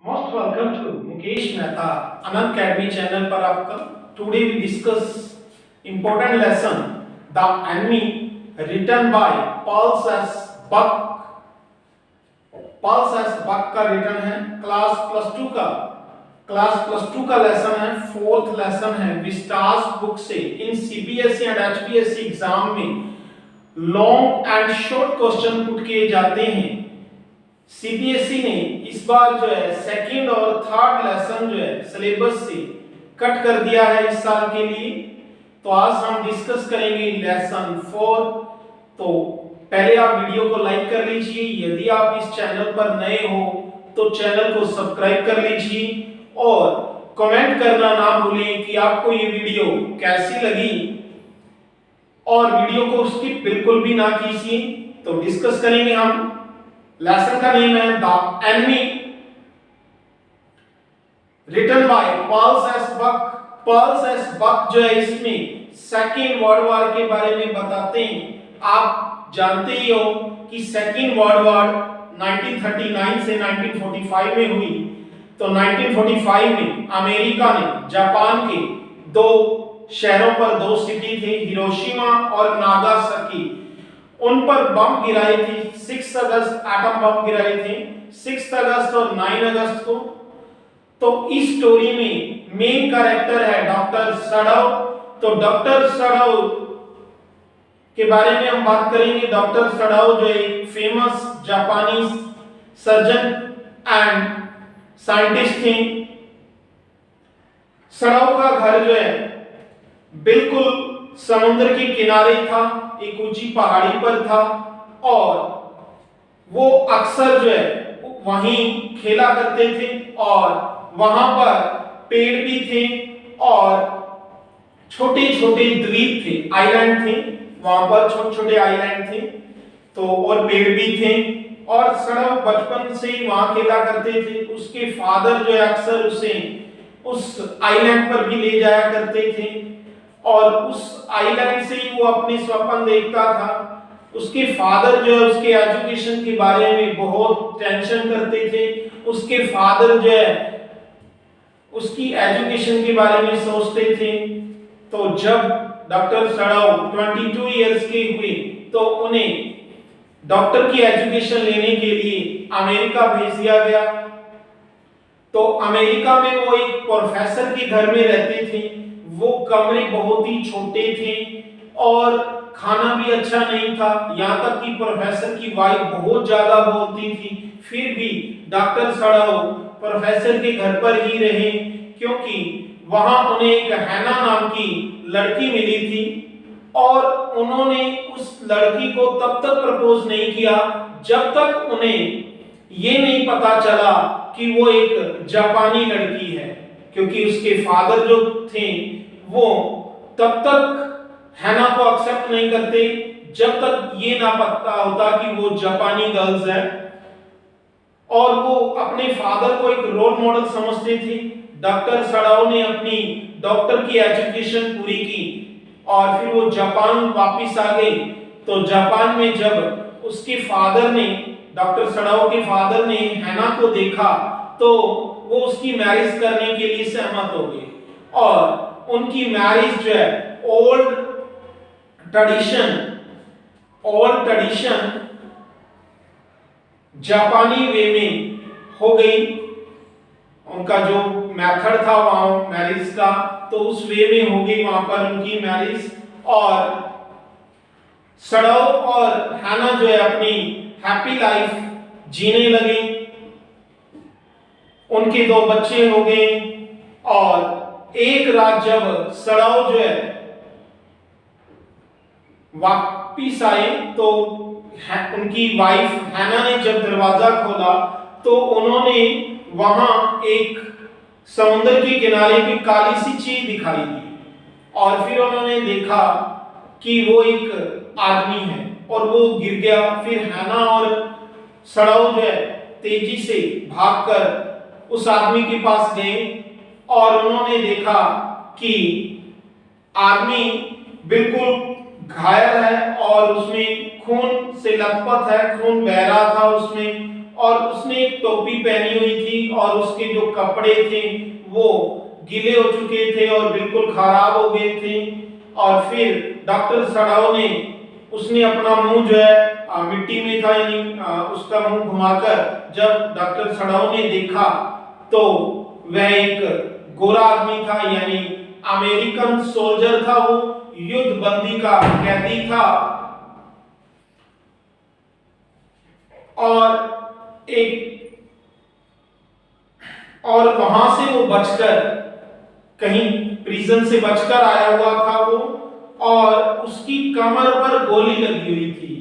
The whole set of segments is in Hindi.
Most welcome to Mukesh Mehta Anand Academy channel पर आपका. Today we discuss important lesson The Enemy written by Paul S. Buck. Paul S. Buck का रिटर्न है क्लास प्लस टू का लेसन है. फोर्थ लेसन है विस्टास बुक से. इन सीबीएसई एंड एचपीएससी एग्जाम में long and short question put किए जाते हैं. सीबीएसई ने इस बार जो है सेकंड और थर्ड लेसन जो है सिलेबस से कट कर दिया है इस साल के लिए. तो आज हम डिस्कस करेंगे लेसन 4. तो पहले आप वीडियो को लाइक कर लीजिए. यदि आप इस चैनल पर नए हो तो चैनल को सब्सक्राइब कर लीजिए और कमेंट करना ना भूलें कि आपको ये वीडियो कैसी लगी और वीडियो को स्किप बिल्कुल भी ना कीजिए. तो डिस्कस करेंगे हम. लेसन का नेम है the enemy written by Pearl S Buck. Pearl S Buck जो है इसमें सेकेंड वर्ल्ड वॉर के बारे में बताते हैं. आप जानते ही हो कि सेकेंड वर्ल्ड वॉर 1939 से 1945 में हुई. तो 1945 में अमेरिका ने जापान के दो शहरों पर, दो सिटी थे, हिरोशिमा और नागासाकी, उन पर बम गिराए थे. 6 अगस्त एटम बम गिराए थे, 6 अगस्त और 9 अगस्त को. तो इस स्टोरी में मेन कैरेक्टर है डॉक्टर सडाओ. तो डॉक्टर सडाओ के बारे में हम बात करेंगे. डॉक्टर सडाओ जो एक फेमस जापानी सर्जन एंड साइंटिस्ट थे. सडाओ का घर जो है बिल्कुल समुद्र के किनारे था, एक ऊंची पहाड़ी पर था और वो अक्सर जो है वहीं खेला करते थे. और वहां पर पेड़ भी थे और छोटे छोटे द्वीप थे, आइलैंड थे. वहां पर छोटे छोटे आइलैंड थे तो और पेड़ भी थे. और सड़क बचपन से ही वहां खेला करते थे. उसके फादर जो है अक्सर उसे उस आइलैंड पर भी ले जाया करते थे और उस आइलैंड से ही वो अपने स्वप्न देखता था. उसके फादर जो है उसके एजुकेशन के बारे में बहुत टेंशन करते थे. उसके फादर जो है उसकी एजुकेशन के बारे में सोचते थे. तो जब डॉक्टर सडाओ 22 इयर्स के हुए तो उन्हें डॉक्टर की एजुकेशन लेने के लिए अमेरिका भेज दिया गया. तो अमेरिका में वो एक प्रोफेसर के घर में रहते थे. वो कमरे बहुत ही छोटे थे और खाना भी अच्छा नहीं था. यहाँ तक कि प्रोफेसर की वाइफ बहुत ज्यादा बोलती थी. फिर भी डॉक्टर सडाओ प्रोफेसर के घर पर ही रहे क्योंकि वहां उन्हें एक हैना नाम की लड़की मिली थी और उन्होंने उस लड़की को तब तक प्रपोज नहीं किया जब तक उन्हें ये नहीं पता चला कि वो एक जापानी लड़की है. क्योंकि उसके फादर जो थे वो तब तक हैना को एक्सेप्ट नहीं करते जब तक ये ना पता होता कि वो जापानी गर्ल्स है. और वो अपने फादर को एक रोल मॉडल समझते थे. डॉक्टर सडाओ ने अपनी डॉक्टर की एजुकेशन पूरी की और फिर वो जापान वापस आ गए. तो जापान में जब उसके फादर ने, डॉक्टर सडाओ के फादर ने हैना को देखा तो वो उसकी मैरिज करने के लिए सहमत हो गए. और उनकी मैरिज जो है ओल्ड ट्रेडिशन जापानी वे में हो गई. उनका जो मेथड था वहां मैरिज का तो उस वे में हो गई वहां पर उनकी मैरिज. और सडाओ और हैना जो है अपनी हैप्पी लाइफ जीने लगे. उनके 2 बच्चे हो गए. और एक रात जब सडाओ जो है वापिस आए तो उनकी वाइफ हैना ने जब दरवाजा खोला तो उन्होंने वहां एक समुद्र के किनारे की काली सी चीज दिखाई दी. और फिर उन्होंने देखा कि वो एक आदमी है और वो गिर गया. फिर हैना और सडाओ जो है तेजी से भागकर उस आदमी के पास गए और उन्होंने देखा कि आदमी बिल्कुल घायल है और उसमें खून से लथपथ है, खून बह रहा था उसमें. और उसने एक टोपी पहनी हुई थी और उसके जो कपड़े थे वो गीले हो चुके थे और बिल्कुल खराब हो गए थे। और फिर डॉक्टर सड़ाओ ने उसने अपना मुंह जो है मिट्टी में था, यानी उसका मुंह घुमाकर जब डॉक्टर सड़ाओ ने देखा तो वह एक गोरा आदमी था, यानी अमेरिकन सोल्जर था, वो युद्ध बंदी का कैदी था। और वहां से वो बचकर, कहीं प्रिजन से बचकर आया हुआ था वो, और उसकी कमर पर गोली लगी हुई थी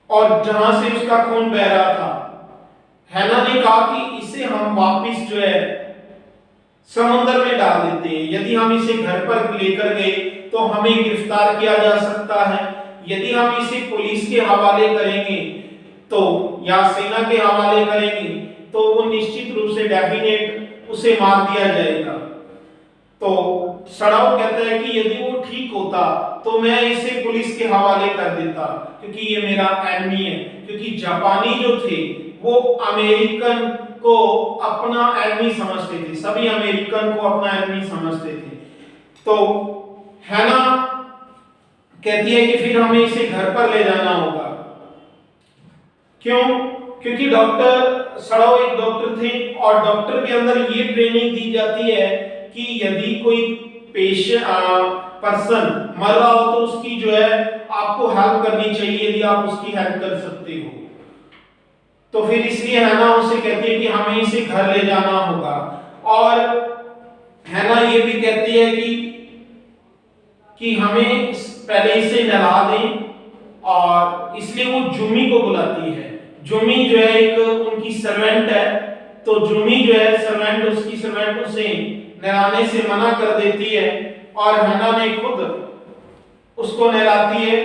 और जहां से उसका खून बह रहा था। हैना ने कहा कि इसे हम वापस जो है समुद्र में डाल देते हैं। यदि हम इसे घर पर लेकर गए तो हमें गिरफ्तार किया जा सकता है, यदि हम इसे पुलिस के हवाले करेंगे तो या सेना के हवाले करेंगे तो वो निश्चित रूप से डेफिनेट उसे मार दिया जाएगा। तो सड़ाओ कहता है कि यदि वो ठीक होता तो मैं इसे पुलिस के हवाले कर देता, क्योंकि ये मेरा एनिमी है। क्योंकि जापानी जो थे वो अमेरिकन को अपना एनिमी समझते थे, सभी अमेरिकन को अपना एनिमी समझते थे। तो हैना कहती है कि फिर हमें इसे घर पर ले जाना होगा। क्यों? क्योंकि डॉक्टर सड़ाओ एक डॉक्टर थे और डॉक्टर के अंदर ये ट्रेनिंग दी जाती है कि यदि कोई पर्सन मर रहा हो तो उसकी जो है आपको हेल्प करनी चाहिए, यदि आप उसकी हेल्प कर सकते हो। तो फिर इसलिए हैना उसे कहती है कि हमें इसे घर ले जाना होगा। और हैना ये भी कहती है कि हमें पहले इसे नहला दें, और इसलिए वो जुमी को बुलाती है। जुमी जो है एक उनकी सर्वेंट है, तो जुमी जो है सर्वेंट, उसकी सर्वेंट उसे नहलाने से मना कर देती है और हैना ने खुद उसको नहलाती है।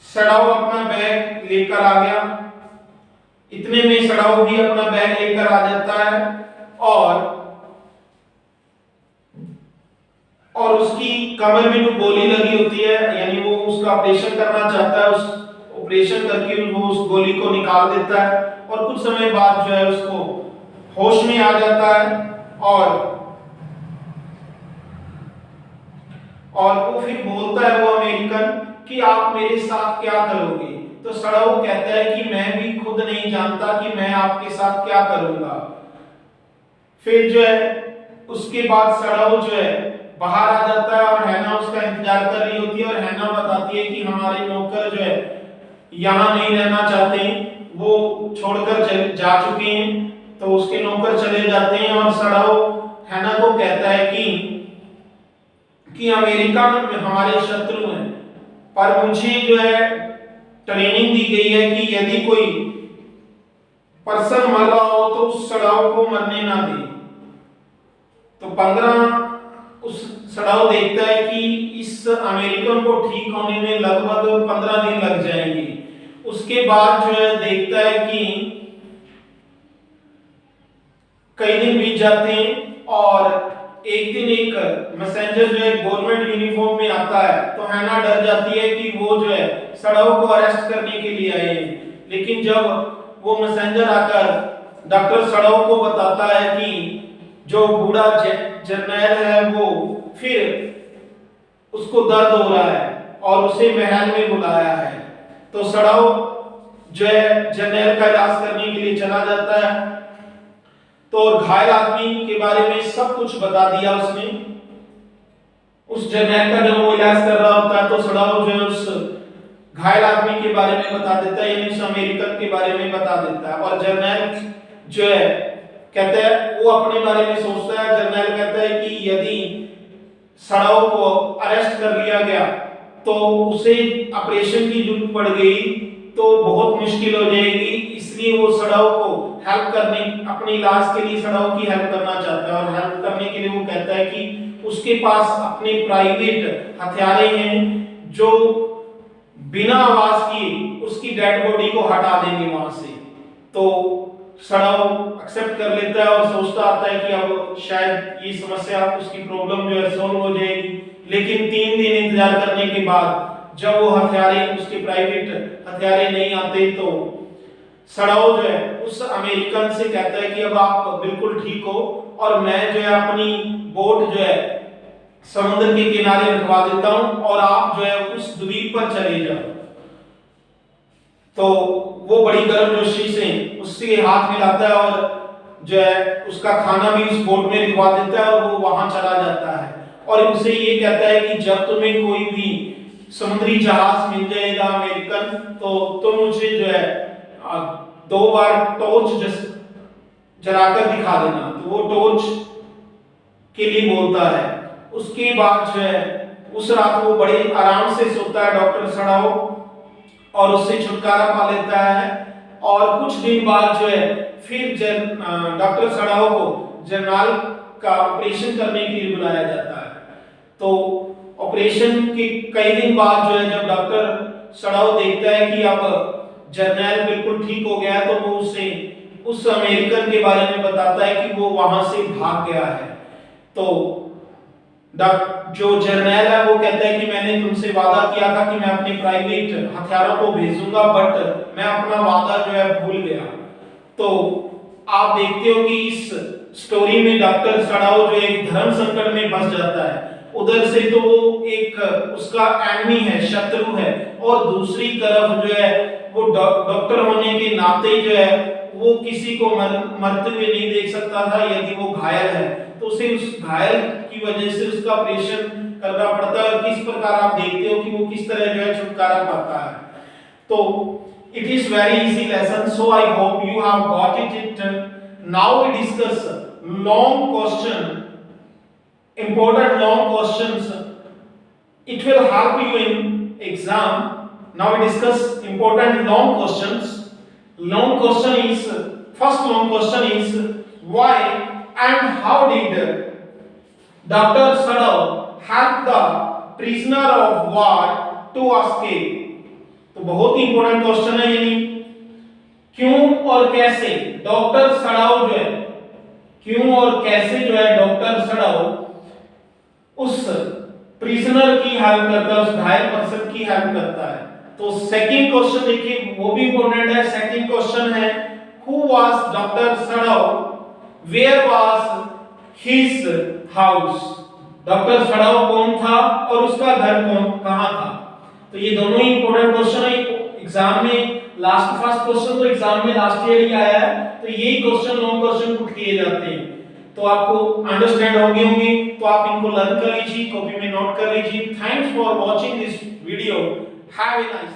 सड़ाओ अपना बैग लेकर आ गया। इतने में सड़ाओ भी अपना बैग लेकर आ जाता है और उसकी कमर में जो गोली लगी होती है, यानी वो उसका ऑपरेशन करना चाहता है, उस ऑपरेशन करके वो उस गोली को निकाल देता है और कुछ समय बाद जो है उसको होश में आ जाता है और वो फिर बोलता है वो अमेरिकन कि आप मेरे साथ क्या करोगे। तो सड़ाओ कहता है कि मैं भी खुद नहीं जानता कि मैं आपके साथ क्या करूंगा। फिर जो है उसके बाद सड़ाओ जो है बाहर आ जाता है और हैना उसका इंतजार कर रही होती है और हैना बताती है कि हमारे नौकर जो है यहाँ नहीं रहना चाहते, वो छोड़कर जा चुके हैं। तो उसके नौकर चले जाते हैं और सड़ाओ हैना को कहता है कि अमेरिका में हमारे शत्रु हैं, पर मुझे जो है ट्रेनिंग दी गई है कि यदि कोई पर्सन मर रहा हो तो उस सड़ाओ को मरने ना दे। तो उस सड़ाओ देखता है कि इस अमेरिकन को ठीक होने में लगभग 15 दिन लग जाएंगे। उसके बाद जो है देखता है कि कई दिन बीत जाते हैं और एक दिन एक मैसेंजर जो है गवर्नमेंट यूनिफॉर्म में आता है। तो हैना डर जाती है कि वो जो है सड़ाओ को अरेस्ट करने के लिए आए हैं। लेकिन जब वो मैसेंजर आकर डॉक्टर सड़ाओ को बताता है कि जो बूढ़ा जर्नैल है वो फिर उसको दर्द हो रहा है और उसे महल में बुलाया है, तो सड़ाओ जो है जर्नैल का इलाज करने के लिए चला जाता है। तो घायल आदमी के बारे में सब कुछ बता दिया उसने। उस जर्नैल का जब वो इलाज कर रहा होता है तो सड़ाओ जो है उस घायल आदमी के बारे में बता देता है, यानी उस अमेरिकन के बारे में बता देता है। और जर्नैल जो है कहता है वो अपने बारे में सोचता है। जर्नैल कहता है कि यदि सड़ाओ को अरेस्ट कर लिया गया तो उसे ऑपरेशन की जरूरत पड़ गई तो बहुत मुश्किल हो जाएगी, इसलिए वो सड़ाओ को हेल्प करने, अपने इलाज के लिए सड़ाओ की हेल्प करना चाहता है। और हेल्प करने के लिए वो कहता है कि उसके पास अपने प्राइवेट हथियारे हैं जो बिना आवाज किए उसकी डेड बॉडी को हटा देंगे वहां से। तो सड़ाओ एक्सेप्ट कर लेता है और सोचता आता है कि अब शायद ये समस्या, उसकी प्रॉब्लम जो है सॉल्व हो जाएगी। लेकिन 3 दिन इंतजार करने के बाद जब वो हथियारे, उसके प्राइवेट हथियारे नहीं आते तो सड़ाओ जो है उस अमेरिकन से कहता है कि अब आप बिल्कुल ठीक हो और मैं जो है अपनी बोट जो है समुद्र के किनारे रखवा देता हूं और आप जो है उस द्वीप पर चले जाओ। तो वो बड़ी गर्मजोशी से उससे हाथ मिलाता है और जो है उसका खाना भी उस बोट में रखवा देता है और वो वहां चला जाता है और उनसे ये कहता है कि जब तुम्हें कोई भी समुद्री जहाज मिल जाएगा अमेरिकन तो तुम मुझे जो है 2 बार टॉर्च जलाकर दिखा देना। तो वो टॉर्च के लिए बोलता है। उसके बाद जो है उस रात वो बड़े आराम से सोता है डॉक्टर सड़ाओ और उससे छुटकारा पा लेता है और कुछ दिन बाद जो है फिर डॉक्टर सड़ाओ को जर्नल का ऑपरेशन करने के लिए बुलाया जाता है। तो ऑपरेशन के कई दिन बाद जो है जब डॉक्टर सड़ाओ देखता है कि अब जर्नल बिल्कुल ठीक हो गया है तो वो उसे उस अमेरिकन के बारे में बताता है कि वो वहां से भाग गया है। तो जो जर्नल है वो कहता है कि मैंने तुमसे वादा किया था कि मैं अपने प्राइवेट हथियारों को भेजूंगा बट मैं अपना वादा जो है भूल गया। तो आप देखते हो कि इस स्टोरी में डॉक्टर सड़ाओ जो एक धर्म संकट में फंस जाता है। उधर से तो वो एक उसका एनिमी है, शत्रु है और दूसरी तरफ जो है वो डॉक्टर होने के नाते जो है वो किसी को मरते हुए नहीं देख सकता था यदि वो घायल है तो उसे उस घायल की वजह से उसका ऑपरेशन करना पड़ता है और किस प्रकार आप देखते हो कि वो किस तरह जो है छुटकारा पाता है। तो it is very easy lesson, so I hope you have got it. Now we discuss long question, important long questions. It will help you in exam. Now we discuss important long questions. Long question is, first long question is, why and how did Dr. Sadao help the prisoner of war to escape? तो बहुत ही इंपॉर्टेंट क्वेश्चन है। यानी क्यों और कैसे डॉक्टर सड़ाओ जो है क्यों और कैसे जो है डॉक्टर सड़ाओ उस प्रिजनर की हेल्प करता है, उस घायल पर्सन की हेल्प करता है। तो सेकंड क्वेश्चन देखिए वो भी इंपॉर्टेंट है। सेकंड क्वेश्चन है who was doctor Sadao, where was his house. Doctor Sadao कौन था और उसका घर कहां था। तो ये दोनों ही इंपॉर्टेंट क्वेश्चन है। एग्जाम में लास्ट फर्स्ट क्वेश्चन तो एग्जाम में लास्ट ईयर ही आया है तो यही क्वेश्चन लॉन्ग क्वेश्चन पुट किए जाते हैं। तो आपको अंडरस्टैंड हो गए होंगे तो आप इनको लर्न कर लीजिए, कॉपी में नोट कर लीजिए। Thanks for watching this video. Have a nice